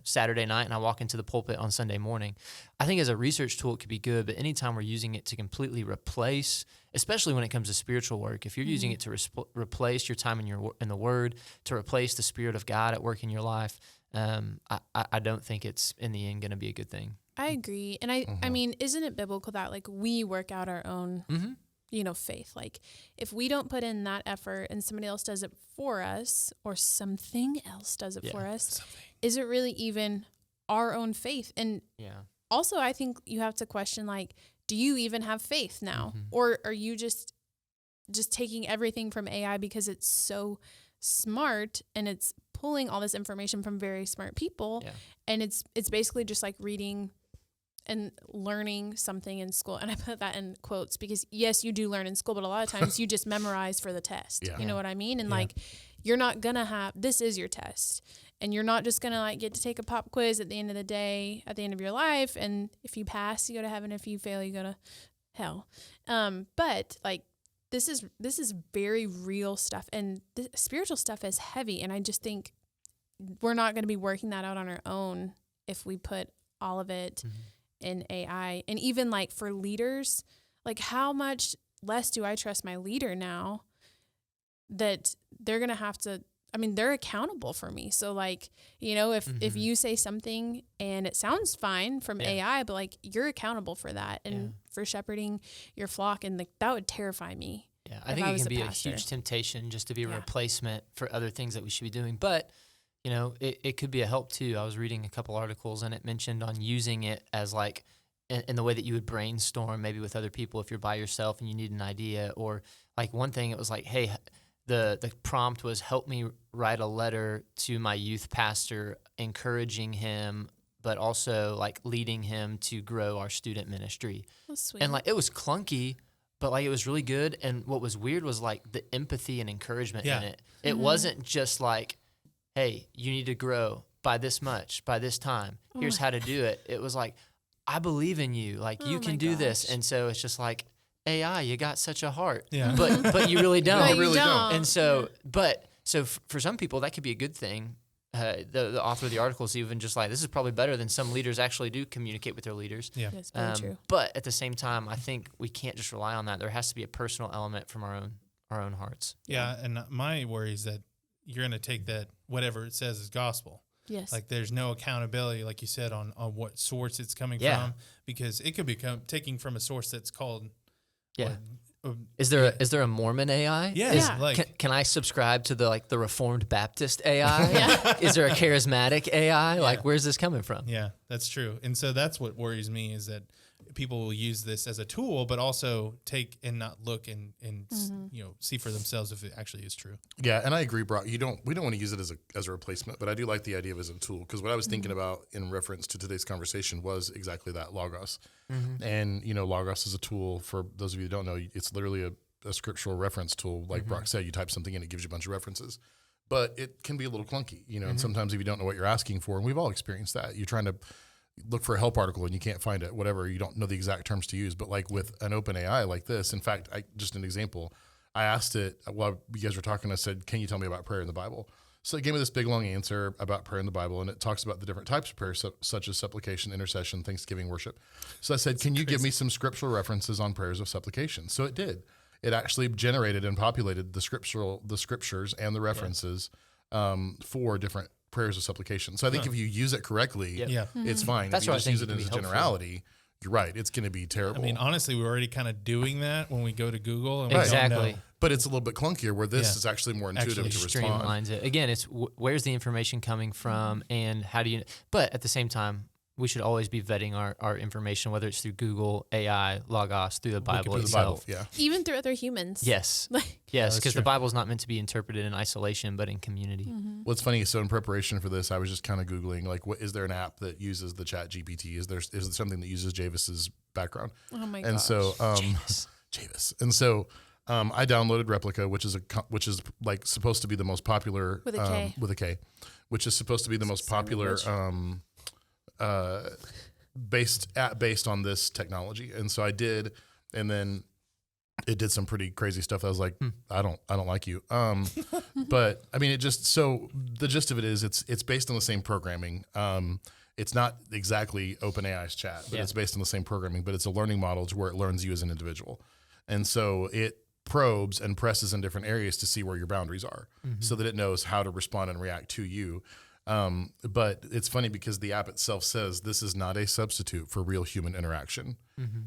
Saturday night, and I walk into the pulpit on Sunday morning? I think as a research tool, it could be good, but anytime we're using it to completely replace, especially when it comes to spiritual work, if you're using it to replace your time in the Word, to replace the Spirit of God at work in your life, I don't think it's in the end going to be a good thing. I agree. And I mean, isn't it biblical that like we work out our own, faith? Like if we don't put in that effort and somebody else does it for us, or something else does it for us, is it really even our own faith? And also I think you have to question, like, do you even have faith now? Or are you just taking everything from AI because it's so smart and it's pulling all this information from very smart people, and it's basically just like reading and learning something in school? And I put that in quotes because yes, you do learn in school, but a lot of times you just memorize for the test. You know what I mean? And like, you're not gonna have, this is your test. And you're not just going to like get to take a pop quiz at the end of the day, at the end of your life. And if you pass, you go to heaven. If you fail, you go to hell. But like, this is very real stuff, and the spiritual stuff is heavy. And I just think we're not going to be working that out on our own if we put all of it in AI. And even like for leaders, like how much less do I trust my leader now that they're going to have to, I mean, they're accountable for me. So like, you know, if you say something and it sounds fine from AI, but like you're accountable for that and for shepherding your flock, and like that would terrify me. Yeah, I think it can be a huge temptation just to be a replacement for other things that we should be doing. But, you know, it could be a help too. I was reading a couple articles and it mentioned on using it as like in the way that you would brainstorm maybe with other people if you're by yourself and you need an idea. Or like one thing, it was like, hey, the prompt was help me write a letter to my youth pastor, encouraging him, but also like leading him to grow our student ministry. That's sweet. And like it was clunky, but like it was really good. And what was weird was like the empathy and encouragement in it. It wasn't just like, hey, you need to grow by this much, by this time. Here's how to do it. It was like, I believe in you. Like you can do this. And so it's just like, AI, you got such a heart, but you really don't. You really don't. And so, for some people, that could be a good thing. The author of the article is even just like, this is probably better than some leaders actually do communicate with their leaders. Yeah, that's very true. But at the same time, I think we can't just rely on that. There has to be a personal element from our own hearts. Yeah, and my worry is that you're going to take that whatever it says is gospel. Yes. Like there's no accountability, like you said, on what source it's coming from, because it could be taking from a source that's called. Yeah. Is there a Mormon AI? Yeah. Like, can I subscribe to the Reformed Baptist AI? Is there a charismatic AI? Like, where's this coming from? Yeah, that's true. And so that's what worries me, is that people will use this as a tool, but also take and not look and you know, see for themselves if it actually is true. Yeah, and I agree, Brock. We don't want to use it as a replacement, but I do like the idea of it as a tool, because what I was thinking about in reference to today's conversation was exactly that, Logos. And you know, Logos is a tool. For those of you who don't know, it's literally a scriptural reference tool. Like Brock said, you type something in, it gives you a bunch of references, but it can be a little clunky, you know. And sometimes if you don't know what you're asking for, and we've all experienced that, you're trying to look for a help article and you can't find it, whatever, you don't know the exact terms to use. But like with an open AI like this, in fact, just an example, I asked it while you guys were talking, I said, can you tell me about prayer in the Bible? So it gave me this big long answer about prayer in the Bible, and it talks about the different types of prayer, such as supplication, intercession, thanksgiving, worship. So I said, can you give me some scriptural references on prayers of supplication? So it did. It actually generated and populated the scriptures and the references for different prayers of supplication. So I think if you use it correctly, it's fine. That's if you why just I think use it it can as a be helpful. generality, you're right, it's going to be terrible. I mean, honestly, we're already kind of doing that when we go to Google. And Exactly. We don't know. but it's a little bit clunkier, where this is actually more intuitive to respond. Streamlines it. Again, it's where's the information coming from, and how do you? But at the same time, we should always be vetting our information, whether it's through Google, AI, Logos, through the Bible Through the itself. Bible, Even through other humans. Yes. Like, Yes, that's because true. the Bible is not meant to be interpreted in isolation, but in community. What's funny is, so in preparation for this, I was just kind of Googling, like, what is there an app that uses the ChatGPT? Is there something that uses Javis's background? oh my And gosh. so, Javis. And so, I downloaded Replica, which is like supposed to be the most popular With a K. which is supposed to be the most popular based on this technology. And so I did, and then it did some pretty crazy stuff. I was like, I don't like you. But I mean, so the gist of it is it's based on the same programming. It's not exactly OpenAI's chat, but it's based on the same programming, but it's a learning model to where it learns you as an individual. And so it probes and presses in different areas to see where your boundaries are, so that it knows how to respond and react to you. But it's funny because the app itself says this is not a substitute for real human interaction.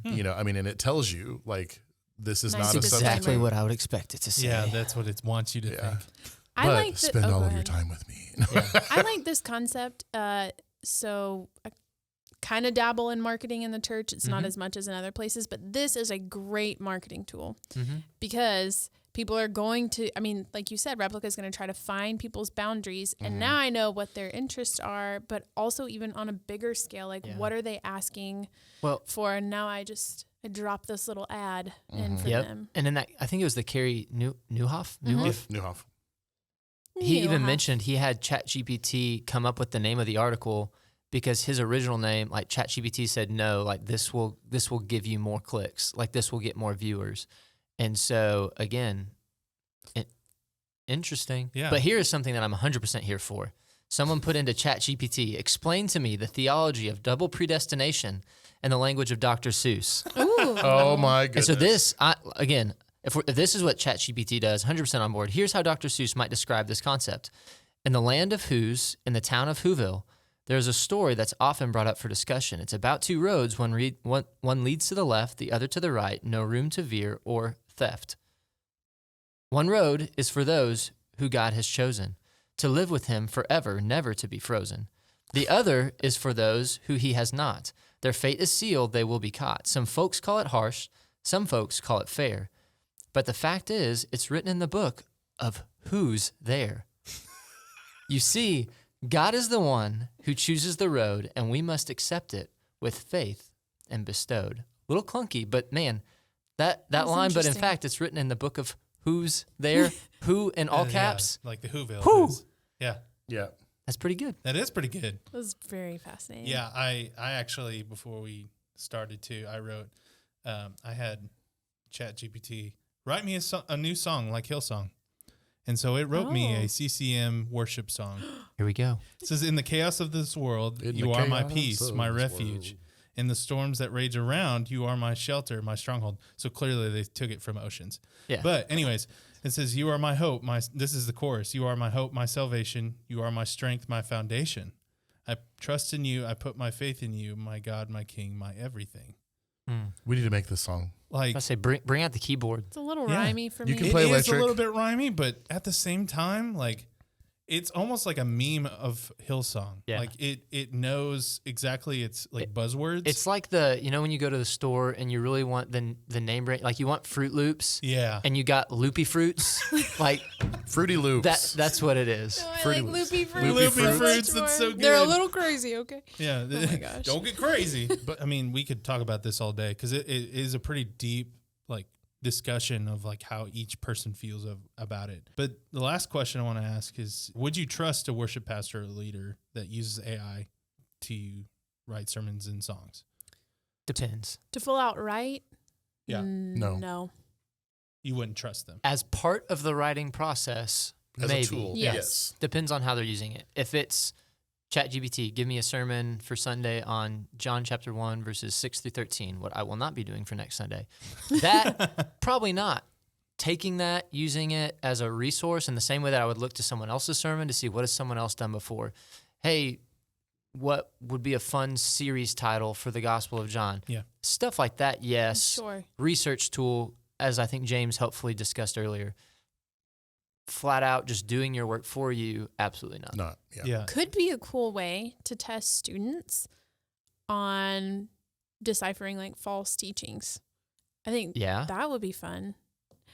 You know, I mean, and it tells you, like, this is Nice not a disclaimer. substitute. Exactly what I would expect it to say. Yeah, that's what it wants you to think. I But like spend all go of your ahead. time with me. I like this concept. So I kind of dabble in marketing in the church. It's not as much as in other places, but this is a great marketing tool because people are going to, I mean, like you said, Replica is going to try to find people's boundaries. And now I know what their interests are, but also even on a bigger scale, like what are they asking for? And now I drop this little ad in for them. And then I think it was the Carrie Newhoff. Newhoff. he You even have- mentioned he had ChatGPT come up with the name of the article because his original name, like ChatGPT said, no, like this will give you more clicks, like this will get more viewers. And so again, interesting. Yeah. But here is something that I'm 100% here for. Someone put into ChatGPT, explain to me the theology of double predestination in the language of Dr. Seuss. Ooh. Oh my And goodness. so this, if this is what ChatGPT does, 100% on board. Here's how Dr. Seuss might describe this concept. In the land of Whos, in the town of Whoville, there's a story that's often brought up for discussion. It's about two roads. One leads to the left, the other to the right, no room to veer or theft. One road is for those who God has chosen, to live with him forever, never to be frozen. The other is for those who he has not. Their fate is sealed, they will be caught. Some folks call it harsh, some folks call it fair. But the fact is, it's written in the book of who's there. You see, God is the one who chooses the road, and we must accept it with faith and bestowed. A little clunky, but man, that That's line, but in interesting. fact, it's written in the book of who's there, who in all caps. Yeah, like the Whoville. Who? is. Yeah, Yeah. That's pretty good. that is pretty good. That was very fascinating. Yeah, I actually, before we started too, I wrote, I had ChatGPT write me a new song like Hillsong. And so it wrote me a Oh. CCM worship song. Here we go. It says, in the chaos of this world, In you the are my chaos peace, of my this refuge. world. In the storms that rage around, you are my shelter, my stronghold. So clearly they took it from Oceans. Yeah. But anyways, it says, you are my hope. This is the chorus. You are my hope, my salvation. You are my strength, my foundation. I trust in you. I put my faith in you, my God, my King, my everything. We need to make this song. Like, I say bring out the keyboard. It's a little Yeah. rhymey for You me. can it play is electric. a little bit rhymey, but at the same time, like, it's almost like a meme of Hillsong. Yeah. Like it knows exactly its like buzzwords. It's like when you go to the store and you really want the name brand, like you want Fruit Loops yeah. and you got Loopy Fruits, like Fruity Loops. that's what it is. I Fruity like Loops. loopy fruits. Loopy so much Fruits, more. it's so They're a good. little crazy, okay? Yeah. Oh my gosh. Don't get crazy. But I mean, we could talk about this all day because it is a pretty deep like discussion of like how each person feels about it. But the last question I want to ask is, would you trust a worship pastor or leader that uses AI to write sermons and songs? Depends. To full out write? Yeah. No. No. You wouldn't trust them. As part of the writing process, As maybe. a tool. Yes. Yes. Depends on how they're using it. If it's ChatGPT, give me a sermon for Sunday on John chapter 1, verses 6 through 13, what I will not be doing for next Sunday. That, probably not. Taking that, using it as a resource in the same way that I would look to someone else's sermon to see what has someone else done before. Hey, what would be a fun series title for the Gospel of John? Yeah. Stuff like that, yes. Sure. Research tool, as I think James helpfully discussed earlier. Flat out just doing your work for you, absolutely not. Not. Yeah. Yeah. Could be a cool way to test students on deciphering like false teachings. I think Yeah. that would be fun.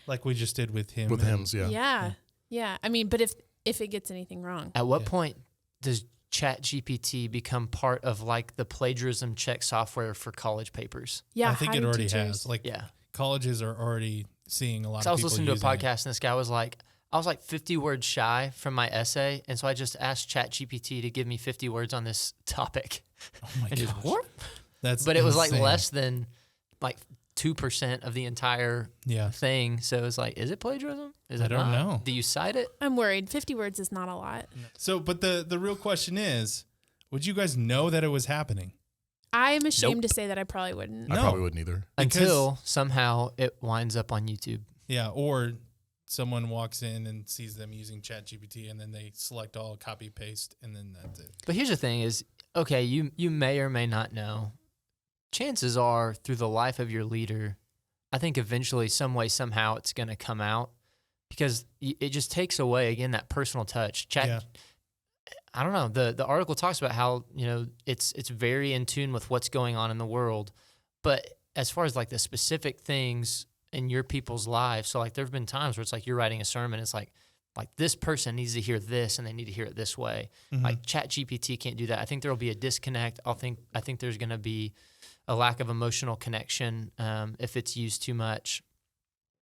Like we just did with him. With and- hymns, yeah. Yeah. I mean, but if it gets anything wrong. At what Yeah. point does ChatGPT become part of like the plagiarism check software for college papers? Yeah. I think it hiring already teachers. has. Like Yeah. colleges are already seeing a lot 'Cause of I was people listening to a using it. podcast and this guy was like, I was like 50 words shy from my essay. And so I just asked ChatGPT to give me 50 words on this topic. Oh my And just gosh. whoop. That's But it was like insane. less than like 2% of the entire Yeah. thing. So it was like, is it plagiarism? Is I it don't not? know. Do you cite it? I'm worried. 50 words is not a lot. So, but the real question is, would you guys know that it was happening? I am ashamed Nope. to say that I probably wouldn't. I No. probably wouldn't either. Because- Until somehow it winds up on YouTube. Yeah, or someone walks in and sees them using ChatGPT and then they select all, copy, paste, and then that's it. But here's the thing is, okay, you may or may not know. Chances are through the life of your leader, I think eventually, some way, somehow it's going to come out because it just takes away, again, that personal touch. Yeah. I don't know. The article talks about how, it's very in tune with what's going on in the world. But as far as like the specific things in your people's lives, so like there have been times where it's like you're writing a sermon, it's like this person needs to hear this and they need to hear it this way. Mhm. Like ChatGPT can't do that. I think there will be a disconnect. I think there's going to be a lack of emotional connection if it's used too much.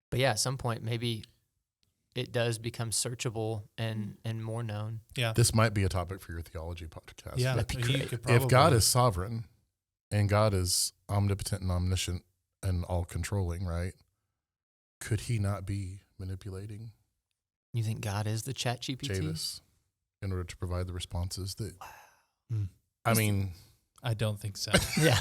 But yeah, at some point maybe it does become searchable and more known. Yeah. This might be a topic for your theology podcast. Yeah. That'd be you great. could If God probably- is sovereign and God is omnipotent and omniscient and all controlling, right? Could he not be manipulating You think God is the ChatGPT? Javis in order to provide the responses that, Hmm. I mean, I don't think so. Yeah.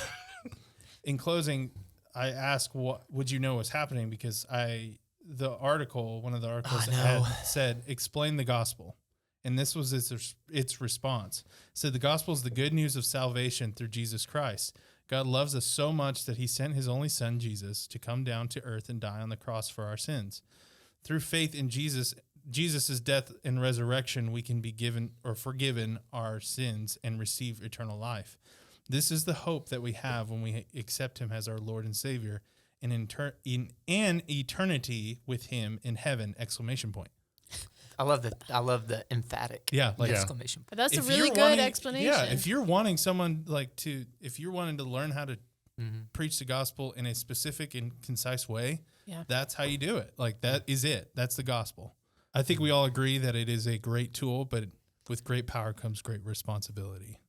In closing, I asked what would you know was happening because one of the articles I know. had said, explain the gospel. And this was its response. It said the gospel is the good news of salvation through Jesus Christ. God loves us so much that he sent his only son, Jesus, to come down to earth and die on the cross for our sins. Through faith in Jesus' death and resurrection, we can be given or forgiven our sins and receive eternal life. This is the hope that we have when we accept him as our Lord and Savior and in an eternity with him in heaven, exclamation point. I love the emphatic Yeah, like exclamation. But that's a if really you're good wanting- explanation. Yeah, if you're wanting someone if you're wanting to learn how to Mm-hmm. preach the gospel in a specific and concise way, Yeah. that's how you do it. Like that is it. That's the gospel. I think we all agree that it is a great tool, but with great power comes great responsibility.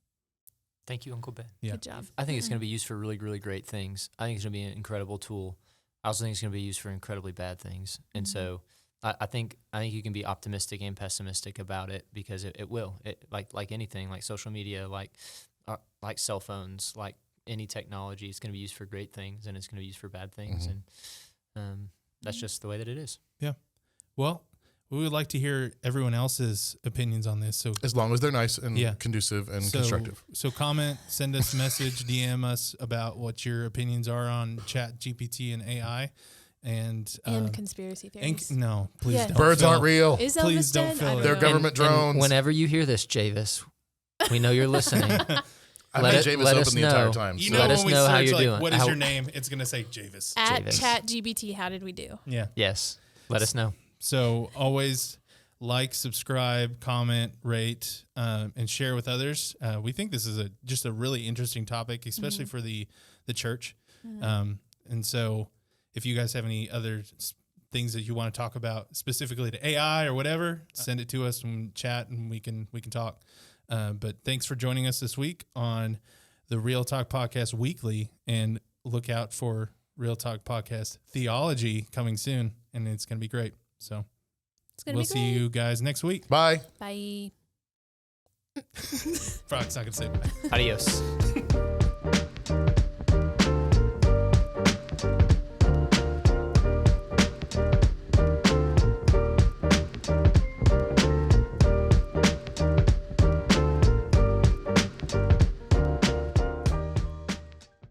Thank you, Uncle Ben. Yeah. Good job. I think it's going to be used for really, really great things. I think it's going to be an incredible tool. I also think it's going to be used for incredibly bad things. And so I think you can be optimistic and pessimistic about it because it will. It like anything, like social media, like cell phones, like any technology, it's going to be used for great things and it's going to be used for bad things. And that's just the way that it is. Yeah. Well, we would like to hear everyone else's opinions on this. So as long as they're nice and Yeah. conducive and constructive. So comment, send us a message, DM us about what your opinions are on ChatGPT and AI. And Conspiracy theories. no, please Yeah. don't. Birds Phil. aren't real. Is Please Elvis don't dead? fill I it. don't They're know. government drones. Whenever you hear this, Javis, we know you're listening. I've let had it- Javis let open us the entire know. time. You so- know, Let us when we know how search, you're like, doing. what is How- your name? It's going to say Javis. At Javis. ChatGPT, how did we do? Yeah. Yes. Let us know. So always like, subscribe, comment, rate, and share with others. We think this is just a really interesting topic, especially for the church. And so if you guys have any other things that you want to talk about specifically to AI or whatever, send it to us and chat and we can talk. But thanks for joining us this week on the Real Talk Podcast Weekly, and look out for Real Talk Podcast Theology coming soon, and it's going to be great. So It's going to we'll be great. see you guys next week. Bye. Bye. Frog's not going to say bye. Adios.